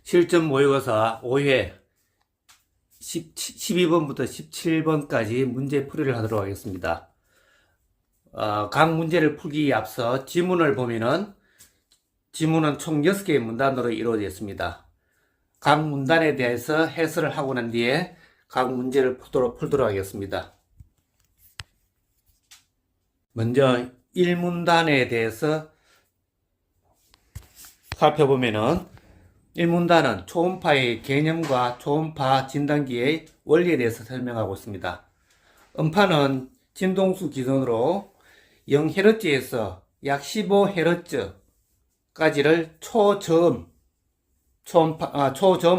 실전 모의고사 5회 12번부터 17번까지 문제 풀이를 하도록 하겠습니다. 각 문제를 풀기에 앞서 지문을 보면은 지문은 총 6개의 문단으로 이루어져 있습니다. 각 문단에 대해서 해설을 하고 난 뒤에 각 문제를 풀도록 하겠습니다. 먼저 1문단에 대해서 살펴보면은 1문단은 초음파의 개념과 초음파 진단기의 원리에 대해서 설명하고 있습니다. 음파는 진동수 기준으로 0Hz에서 약 15Hz까지를 초저음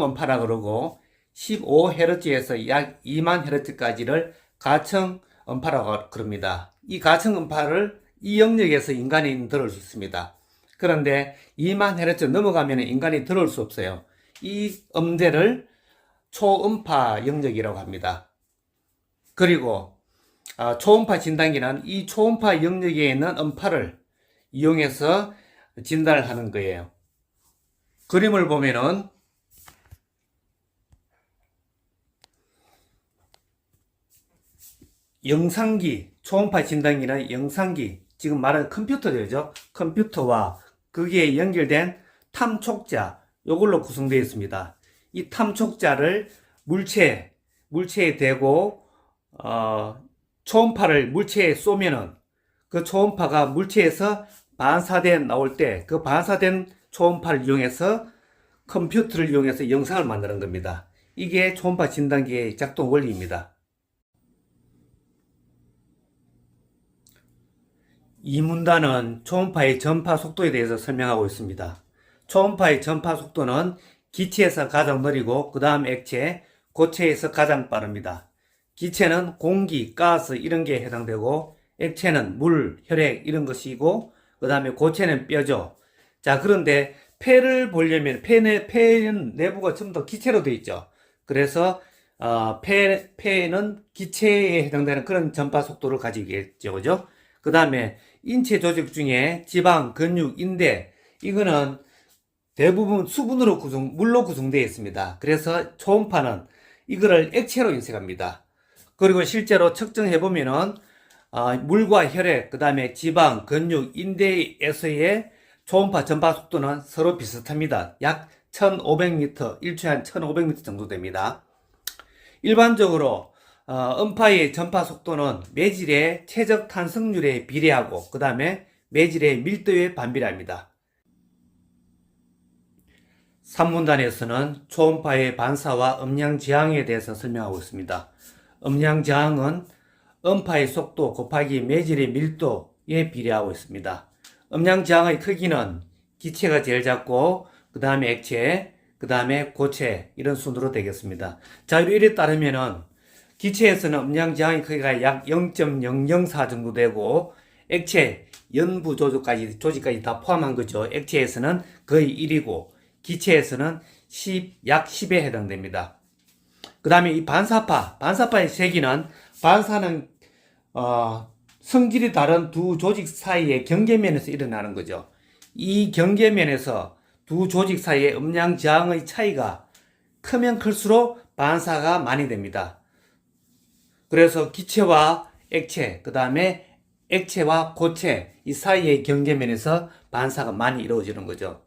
음파라 그러고 15Hz에서 약 2만 Hz까지를 가청 음파라고 그럽니다. 이 가청 음파를 이 영역에서 인간이 들을 수 있습니다. 그런데 2만 Hz 넘어가면 인간이 들을 수 없어요. 이 음대를 초음파 영역이라고 합니다. 그리고 초음파 진단기는 이 초음파 영역에 있는 음파를 이용해서 진단을 하는 거예요. 그림을 보면은 영상기, 초음파 진단기는 영상기, 지금 말하는 컴퓨터죠. 컴퓨터와 거기에 연결된 탐촉자, 이걸로 구성되어 있습니다. 이 탐촉자를 물체에 대고 초음파를 물체에 쏘면은 그 초음파가 물체에서 반사된 나올 때 그 반사된 초음파를 이용해서 컴퓨터를 이용해서 영상을 만드는 겁니다. 이게 초음파 진단기의 작동 원리입니다. 이 문단은 초음파의 전파 속도에 대해서 설명하고 있습니다. 초음파의 전파 속도는 기체에서 가장 느리고 그 다음 액체, 고체에서 가장 빠릅니다. 기체는 공기, 가스 이런 게 해당되고 액체는 물, 혈액 이런 것이고 그 다음에 고체는 뼈죠. 자, 그런데 폐를 보려면 폐는 내부가 전부 다 기체로 되어 있죠. 그래서 폐는 기체에 해당되는 그런 전파 속도를 가지고 있겠죠. 그죠? 그 다음에 인체 조직 중에 지방, 근육, 인대 이거는 대부분 수분으로 물로 구성되어 있습니다. 그래서 초음파는 이거를 액체로 인식합니다. 그리고 실제로 측정해 보면은 물과 혈액, 그 다음에 지방, 근육, 인대에서의 초음파 전파 속도는 서로 비슷합니다. 약 1500m, 1초에 한 1500m 정도 됩니다. 일반적으로 음파의 전파 속도는 매질의 최적 탄성률에 비례하고 그 다음에 매질의 밀도에 반비례합니다. 3문단에서는 초음파의 반사와 음량 저항에 대해서 설명하고 있습니다. 음량 저항은 음파의 속도 곱하기 매질의 밀도에 비례하고 있습니다. 음량 저항의 크기는 기체가 제일 작고 그 다음에 액체, 그 다음에 고체 이런 순으로 되겠습니다. 자, 이래 따르면은 기체에서는 음량 저항의 크기가 약 0.004 정도 되고 액체, 연부 조직까지 다 포함한 거죠. 액체에서는 거의 1이고 기체에서는 약 10에 해당됩니다. 그 다음에 이 반사파의 세기는 반사는 성질이 다른 두 조직 사이의 경계면에서 일어나는 거죠. 이 경계면에서 두 조직 사이의 음량 저항의 차이가 크면 클수록 반사가 많이 됩니다. 그래서 기체와 액체, 그 다음에 액체와 고체 이 사이의 경계면에서 반사가 많이 이루어지는 거죠.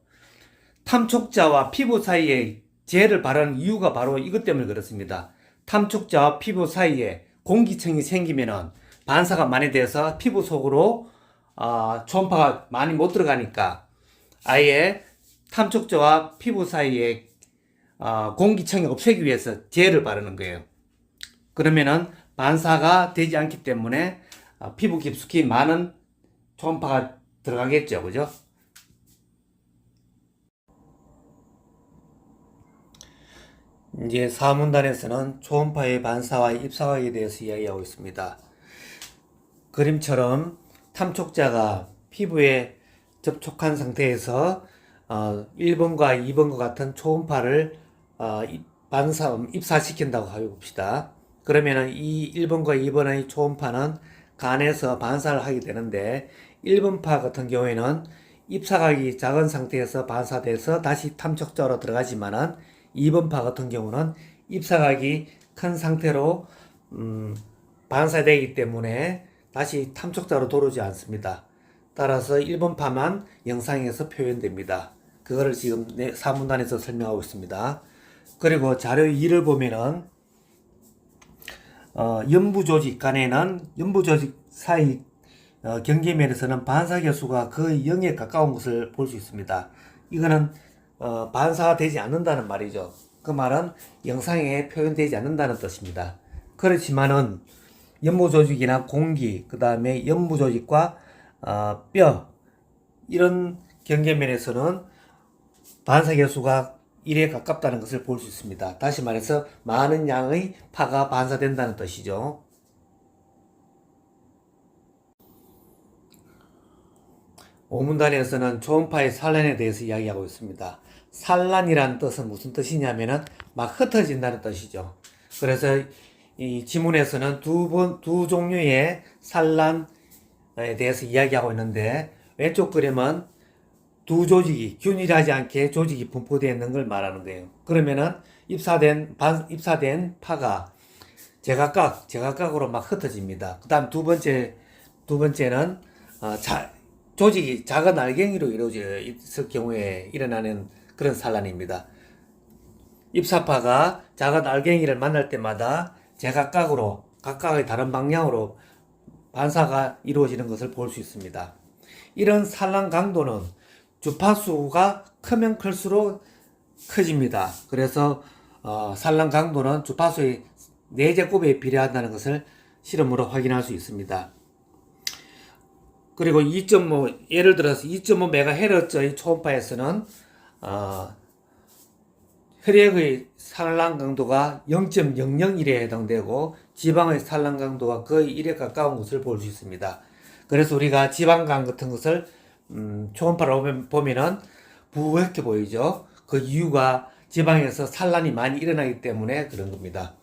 탐촉자와 피부 사이에 젤을 바르는 이유가 바로 이것 때문에 그렇습니다. 탐촉자와 피부 사이에 공기층이 생기면은 반사가 많이 돼서 피부 속으로 초음파가 많이 못 들어가니까 아예 탐촉자와 피부 사이에 공기층이 없애기 위해서 젤을 바르는 거예요. 그러면은 반사가 되지 않기 때문에 피부 깊숙이 많은 초음파가 들어가겠죠. 그죠? 이제 4문단에서는 초음파의 반사와 입사각에 대해서 이야기하고 있습니다. 그림처럼 탐촉자가 피부에 접촉한 상태에서 1번과 2번과 같은 초음파를 입사시킨다고 해봅시다. 그러면은 이 1번과 2번의 초음파는 간에서 반사를 하게 되는데 1번파 같은 경우에는 입사각이 작은 상태에서 반사돼서 다시 탐촉자로 들어가지만은 2번 파 같은 경우는 입사각이 큰 상태로 반사되기 때문에 다시 탐촉자로 들어오지 않습니다. 따라서 1번 파만 영상에서 표현됩니다. 그거를 지금 4문단에서 설명하고 있습니다. 그리고 자료 2를 보면은 연부조직 간에는 연부조직 사이 경계면에서는 반사계수가 거의 0에 가까운 것을 볼 수 있습니다. 이거는 반사되지 않는다는 말이죠. 그 말은 영상에 표현되지 않는다는 뜻입니다. 그렇지만은 연부조직이나 공기, 그 다음에 연부조직과 뼈 이런 경계면에서는 반사계수가 1에 가깝다는 것을 볼 수 있습니다. 다시 말해서 많은 양의 파가 반사된다는 뜻이죠. 오문단에서는 초음파의 산란에 대해서 이야기하고 있습니다. 산란이라는 뜻은 무슨 뜻이냐면은 막 흩어진다는 뜻이죠. 그래서 이 지문에서는 두 종류의 산란에 대해서 이야기하고 있는데, 왼쪽 그림은 두 조직이 균일하지 않게 조직이 분포되어 있는 걸 말하는 거예요. 그러면은 입사된 파가 제각각으로 막 흩어집니다. 그 다음 두 번째는 조직이 작은 알갱이로 이루어져 있을 경우에 일어나는 그런 산란입니다. 입사파가 작은 알갱이를 만날 때마다 제각각으로 각각의 다른 방향으로 반사가 이루어지는 것을 볼 수 있습니다. 이런 산란 강도는 주파수가 크면 클수록 커집니다. 그래서 산란 강도는 주파수의 4제곱에 비례한다는 것을 실험으로 확인할 수 있습니다. 그리고 2.5 예를 들어서 2.5MHz의 초음파에서는 혈액의 산란 강도가 0.001에 해당되고 지방의 산란 강도가 거의 1에 가까운 것을 볼 수 있습니다. 그래서 우리가 지방간 같은 것을 초음파로 보면은 부옇게 보이죠. 그 이유가 지방에서 산란이 많이 일어나기 때문에 그런 겁니다.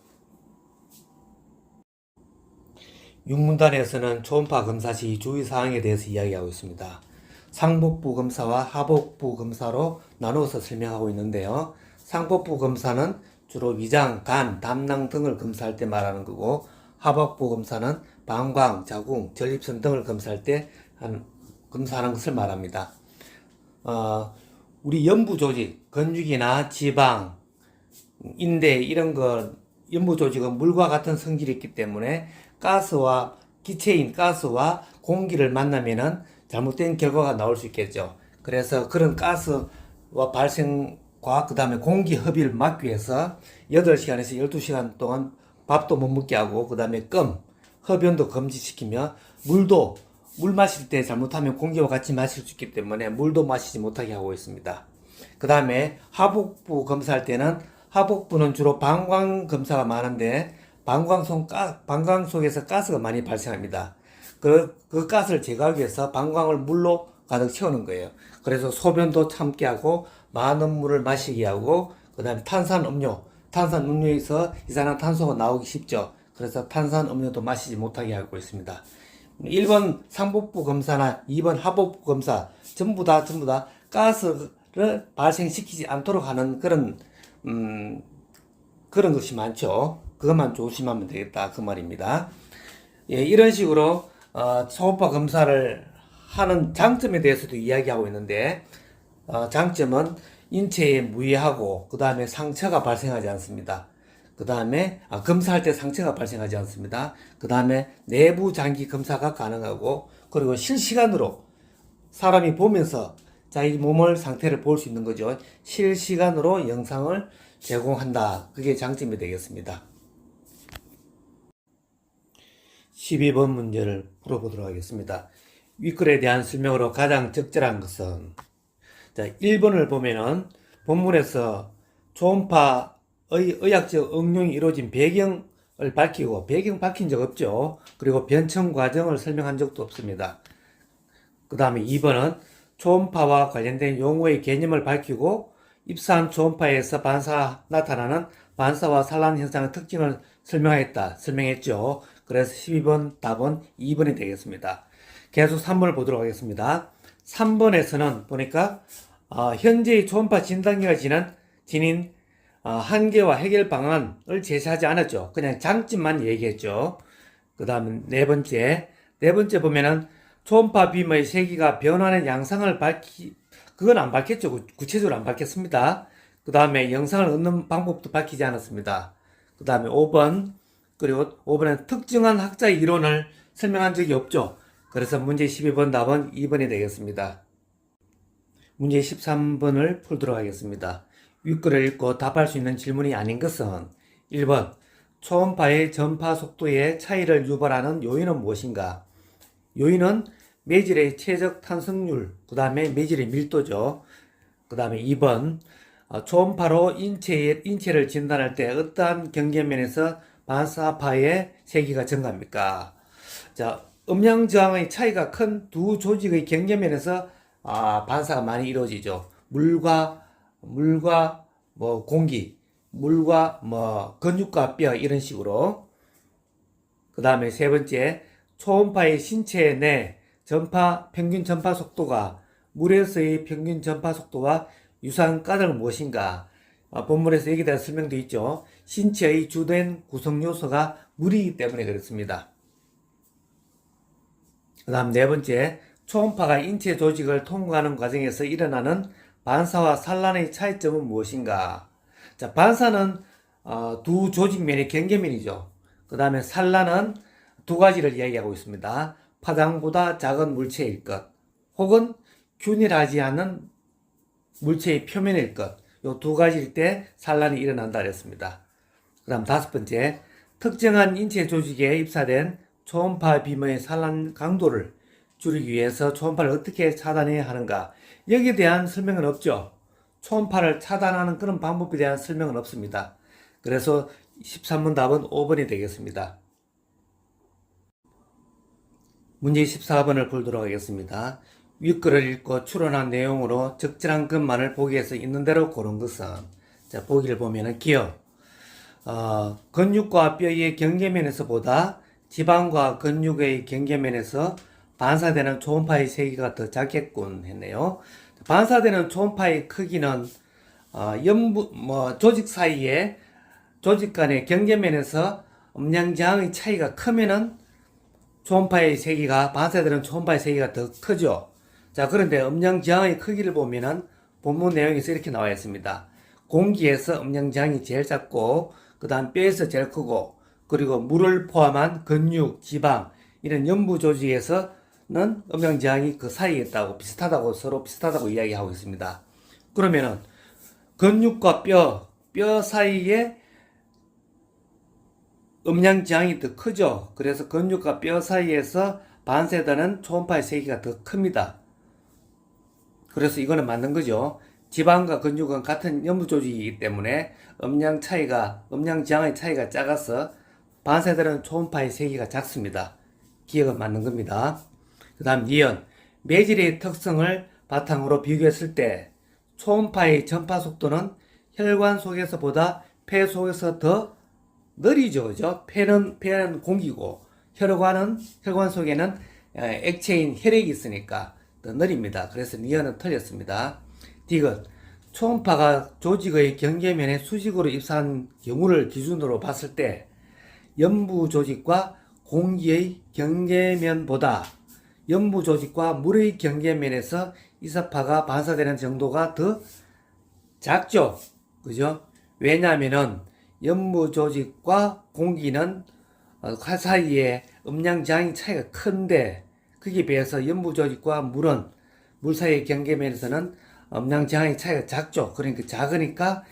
6문단에서는 초음파 검사 시 주의사항에 대해서 이야기하고 있습니다. 상복부 검사와 하복부 검사로 나누어서 설명하고 있는데요. 상복부 검사는 주로 위장, 간, 담낭 등을 검사할 때 말하는 거고, 하복부 검사는 방광, 자궁, 전립선 등을 검사할 때 검사하는 것을 말합니다. 우리 연부 조직, 건죽이나 지방, 인대 이런 연부 조직은 물과 같은 성질이 있기 때문에 기체인 가스와 공기를 만나면은 잘못된 결과가 나올 수 있겠죠. 그래서 그런 가스와 발생과 그 다음에 공기 흡입을 막기 위해서 8시간에서 12시간 동안 밥도 못 먹게 하고, 그 다음에 흡연도 금지시키며, 물 마실 때 잘못하면 공기와 같이 마실 수 있기 때문에 물도 마시지 못하게 하고 있습니다. 그 다음에 하복부 검사할 때는, 하복부는 주로 방광 검사가 많은데 방광 속에서 가스가 많이 발생합니다. 그 가스를 제거하기 위해서 방광을 물로 가득 채우는 거예요. 그래서 소변도 참게 하고 많은 물을 마시게 하고, 그 다음에 탄산음료에서 이산화탄소가 나오기 쉽죠. 그래서 탄산음료도 마시지 못하게 하고 있습니다. 1번 상복부 검사나 2번 하복부 검사 전부 다 가스를 발생시키지 않도록 하는 그런 것이 많죠. 그것만 조심하면 되겠다 그 말입니다. 예, 이런 식으로 초음파 검사를 하는 장점에 대해서도 이야기하고 있는데, 장점은 인체에 무해하고, 그 다음에 상처가 발생하지 않습니다. 그 다음에 검사할 때 상처가 발생하지 않습니다. 그 다음에 내부 장기 검사가 가능하고, 그리고 실시간으로 사람이 보면서 자기 몸을 상태를 볼 수 있는 거죠. 실시간으로 영상을 제공한다. 그게 장점이 되겠습니다. 12번 문제를 풀어보도록 하겠습니다. 윗글에 대한 설명으로 가장 적절한 것은, 자, 1번을 보면은 본문에서 초음파의 의학적 응용이 이루어진 배경을 밝히고, 배경 밝힌 적 없죠. 그리고 변청 과정을 설명한 적도 없습니다. 그 다음에 2번은 초음파와 관련된 용어의 개념을 밝히고, 입사한 초음파에서 나타나는 반사와 산란 현상의 특징을 설명했죠. 그래서 12번 답은 2번이 되겠습니다. 계속 3번을 보도록 하겠습니다. 3번에서는 보니까 현재의 초음파 진단기가 지닌 한계와 해결 방안을 제시하지 않았죠. 그냥 장점만 얘기했죠. 그 다음 네 번째 보면은 초음파 빔의 세기가 변하는 양상을 그건 안 밝혔죠. 구체적으로 안 밝혔습니다. 그 다음에 영상을 얻는 방법도 밝히지 않았습니다. 그 다음에 5번, 그리고 5번은 특정한 학자의 이론을 설명한 적이 없죠. 그래서 문제 12번 답은 2번이 되겠습니다. 문제 13번을 풀도록 하겠습니다. 윗글을 읽고 답할 수 있는 질문이 아닌 것은 1번, 초음파의 전파 속도의 차이를 유발하는 요인은 무엇인가? 요인은 매질의 최적 탄성률, 그 다음에 매질의 밀도죠. 그 다음에 2번, 초음파로 인체를 진단할 때 어떠한 경계면에서 반사파의 세기가 증가합니까? 자, 음량 저항의 차이가 큰 두 조직의 경계면에서 반사가 많이 이루어지죠. 물과 뭐 공기, 물과 뭐 근육과 뼈 이런 식으로. 그 다음에 세 번째, 초음파의 신체 내 평균 전파 속도가 물에서의 평균 전파 속도와 유사한 까닭은 무엇인가? 본문에서 여기에 대한 설명도 있죠. 신체의 주된 구성 요소가 물이기 때문에 그렇습니다. 그 다음 네 번째, 초음파가 인체 조직을 통과하는 과정에서 일어나는 반사와 산란의 차이점은 무엇인가? 자, 반사는 두 조직면의 경계면이죠. 그 다음에 산란은 두 가지를 이야기하고 있습니다. 파장보다 작은 물체일 것, 혹은 균일하지 않은 물체의 표면일 것, 요 두 가지일 때 산란이 일어난다 그랬습니다. 그 다음 다섯 번째, 특정한 인체 조직에 입사된 초음파 빔의 산란 강도를 줄이기 위해서 초음파를 어떻게 차단해야 하는가? 여기에 대한 설명은 없죠. 초음파를 차단하는 그런 방법에 대한 설명은 없습니다. 그래서 13번 답은 5번이 되겠습니다. 문제 14번을 풀도록 하겠습니다. 윗글을 읽고 추론한 내용으로 적절한 것만을 보기에서 있는 대로 고른 것은, 자, 보기를 보면은 기억, 근육과 뼈의 경계면에서 보다 지방과 근육의 경계면에서 반사되는 초음파의 세기가 더 작겠군 했네요. 반사되는 초음파의 크기는 조직 간의 경계면에서 음량 저항의 차이가 크면은 반사되는 초음파의 세기가 더 크죠. 자, 그런데 음량 저항의 크기를 보면은 본문 내용에서 이렇게 나와 있습니다. 공기에서 음량 저항이 제일 작고, 그 다음 뼈에서 제일 크고, 그리고 물을 포함한 근육, 지방, 이런 연부 조직에서는 음량 저항이 그 사이에 있다고, 서로 비슷하다고 이야기하고 있습니다. 그러면은 근육과 뼈 사이에 음량 저항이 더 크죠. 그래서 근육과 뼈 사이에서 반사되는 초음파의 세기가 더 큽니다. 그래서 이거는 맞는 거죠. 지방과 근육은 같은 연부 조직이기 때문에 음량 저항의 차이가 작아서 반사되는 초음파의 세기가 작습니다. 기억은 맞는 겁니다. 그 다음 니은, 매질의 특성을 바탕으로 비교했을 때 초음파의 전파 속도는 혈관 속에서보다 폐 속에서 더 느리죠. 그죠? 폐는 공기고, 혈관 속에는 액체인 혈액이 있으니까 더 느립니다. 그래서 니은은 틀렸습니다. 디귿, 초음파가 조직의 경계면에 수직으로 입사한 경우를 기준으로 봤을 때 연부 조직과 공기의 경계면보다 연부 조직과 물의 경계면에서 이산파가 반사되는 정도가 더 작죠. 그죠? 왜냐하면은 연부 조직과 공기는 사이에 음량 저항 차이가 큰데, 거기에 비해서 연부 조직과 물 사이의 경계면에서는 음량 저항의 차이가 작죠. 그러니까 작으니까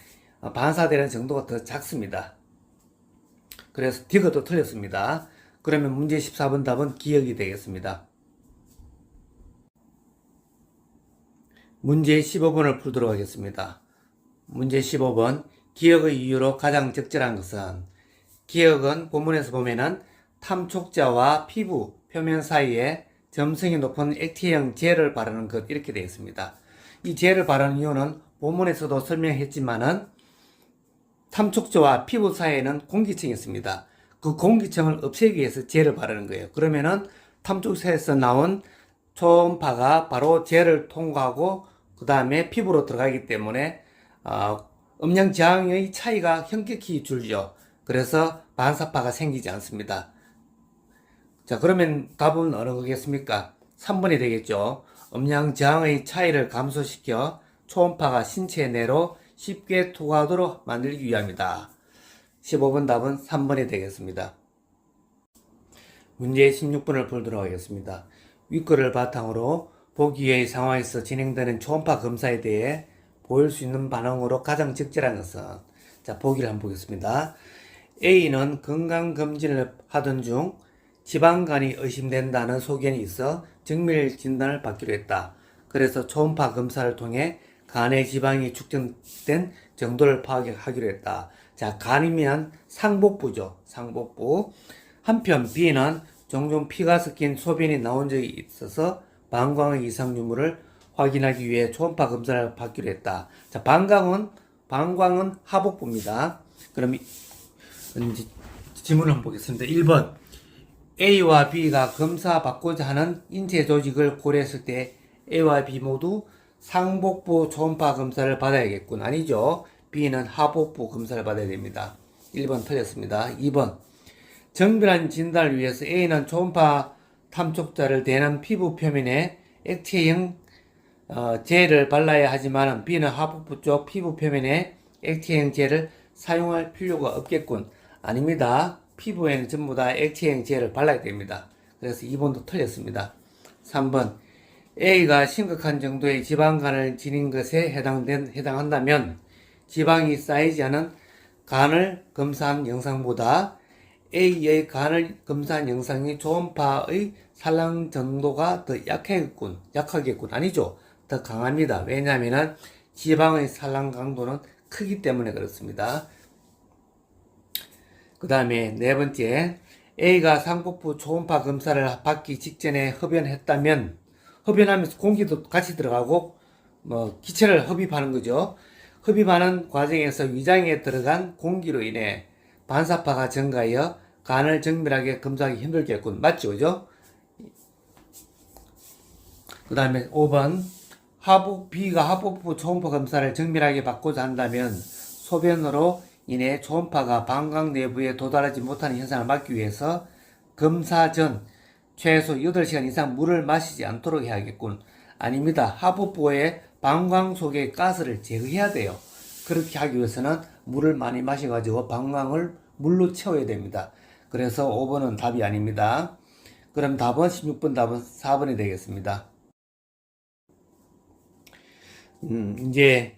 반사되는 정도가 더 작습니다. 그래서 디귿도 틀렸습니다. 그러면 문제 14번 답은 기억이 되겠습니다. 문제 15번을 풀도록 하겠습니다. 문제 15번, 기억의 이유로 가장 적절한 것은, 기억은 본문에서 보면은 탐촉자와 피부 표면 사이에 점성이 높은 액체형 젤을 바르는 것, 이렇게 되어 있습니다. 이 젤을 바르는 이유는 본문에서도 설명했지만은 탐촉자와 피부 사이에는 공기층이 있습니다. 그 공기층을 없애기 위해서 젤을 바르는 거예요. 그러면은 탐촉자에서 나온 초음파가 바로 젤을 통과하고 그 다음에 피부로 들어가기 때문에 음량 저항의 차이가 현격히 줄죠. 그래서 반사파가 생기지 않습니다. 자, 그러면 답은 어느 거겠습니까? 3번이 되겠죠. 음량 저항의 차이를 감소시켜 초음파가 신체 내로 쉽게 투과하도록 만들기 위함이다. 15번 답은 3번이 되겠습니다. 문제 16번을 풀도록 하겠습니다. 윗글을 바탕으로 보기 외의 상황에서 진행되는 초음파 검사에 대해 보일 수 있는 반응으로 가장 적절한 것은, 자, 보기를 한번 보겠습니다. A는 건강검진을 하던 중 지방간이 의심된다는 소견이 있어 정밀 진단을 받기로 했다. 그래서 초음파 검사를 통해 간의 지방이 축적된 정도를 파악하기로 했다. 자, 간이면 상복부죠. 상복부. 한편 B는 종종 피가 섞인 소변이 나온 적이 있어서 방광의 이상 유무를 확인하기 위해 초음파 검사를 받기로 했다. 자, 방광은 하복부입니다. 그럼 이제 질문을 한번 보겠습니다. 1번. A와 B가 검사받고자 하는 인체 조직을 고려했을 때 A와 B 모두 상복부 초음파 검사를 받아야겠군. 아니죠. B는 하복부 검사를 받아야 됩니다. 1번 틀렸습니다. 2번. 정밀한 진단을 위해서 A는 초음파 탐촉자를 대는 피부 표면에 액체형 젤을 발라야 하지만 B는 하복부 쪽 피부 표면에 액체형 젤을 사용할 필요가 없겠군. 아닙니다. 피부에는 전부 다 액체형 젤을 발라야 됩니다. 그래서 2번도 틀렸습니다. 3번. A가 심각한 정도의 지방간을 지닌 것에 해당한다면 지방이 쌓이지 않은 간을 검사한 영상보다 A의 간을 검사한 영상이 초음파의 산란 정도가 더 약하겠군. 아니죠. 더 강합니다. 왜냐하면 지방의 산란 강도는 크기 때문에 그렇습니다. 그 다음에 네 번째, A가 상복부 초음파 검사를 받기 직전에 흡연했다면, 흡연하면서 공기도 같이 들어가고 기체를 흡입하는 거죠. 흡입하는 과정에서 위장에 들어간 공기로 인해 반사파가 증가하여 간을 정밀하게 검사하기 힘들겠군. 맞죠? 그죠? 그 다음에 5번. B가 하복부 초음파 검사를 정밀하게 받고자 한다면 소변으로 인해 초음파가 방광 내부에 도달하지 못하는 현상을 막기 위해서 검사 전 최소 8시간 이상 물을 마시지 않도록 해야겠군. 아닙니다. 하복부의 방광 속의 가스를 제거해야 돼요. 그렇게 하기 위해서는 물을 많이 마셔가지고 방광을 물로 채워야 됩니다. 그래서 5번은 답이 아닙니다. 그럼 답은 16번 답은 4번이 되겠습니다. 이제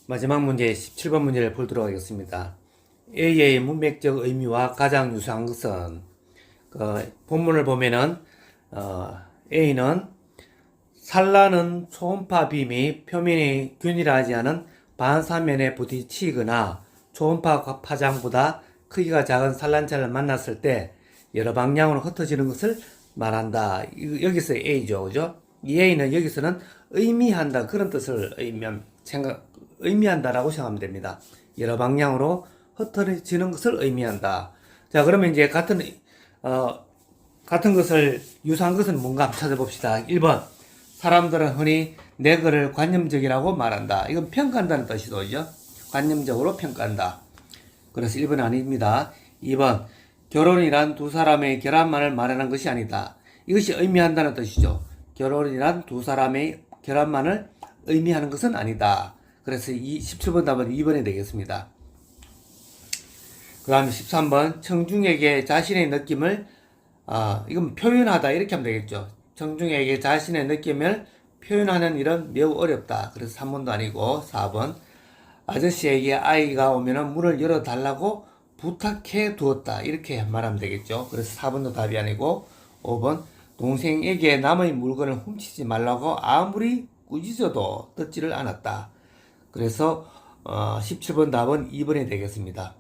마지막 문제 17번 문제를 풀도록 하겠습니다. A의 문맥적 의미와 가장 유사한 것은, 본문을 보면은 A는 산란은 초음파 빔이 표면이 균일하지 않은 반사면에 부딪히거나 초음파 파장보다 크기가 작은 산란체를 만났을 때 여러 방향으로 흩어지는 것을 말한다. 여기서 A죠, 그죠? 이 A는 여기서는 의미한다, 그런 뜻을 의미한다라고 생각하면 됩니다. 여러 방향으로 흩어지는 것을 의미한다. 자, 그러면 이제 같은 것을, 유사한 것은 뭔가 한번 찾아봅시다. 1번. 사람들은 흔히 내거를 관념적이라고 말한다. 이건 평가한다는 뜻이죠, 그죠? 관념적으로 평가한다. 그래서 1번 아닙니다. 2번. 결혼이란 두 사람의 결합만을 말하는 것이 아니다. 이것이 의미한다는 뜻이죠. 결혼이란 두 사람의 결합만을 의미하는 것은 아니다. 그래서 17번 답은 2번이 되겠습니다. 그 다음에 13번. 청중에게 자신의 느낌을 이건 표현하다, 이렇게 하면 되겠죠. 청중에게 자신의 느낌을 표현하는 일은 매우 어렵다. 그래서 3번도 아니고 4번. 아저씨에게 아이가 오면 문을 열어달라고 부탁해 두었다. 이렇게 말하면 되겠죠. 그래서 4번도 답이 아니고 5번. 동생에게 남의 물건을 훔치지 말라고 아무리 꾸짖어도 듣지를 않았다. 그래서 17번 답은 2번이 되겠습니다.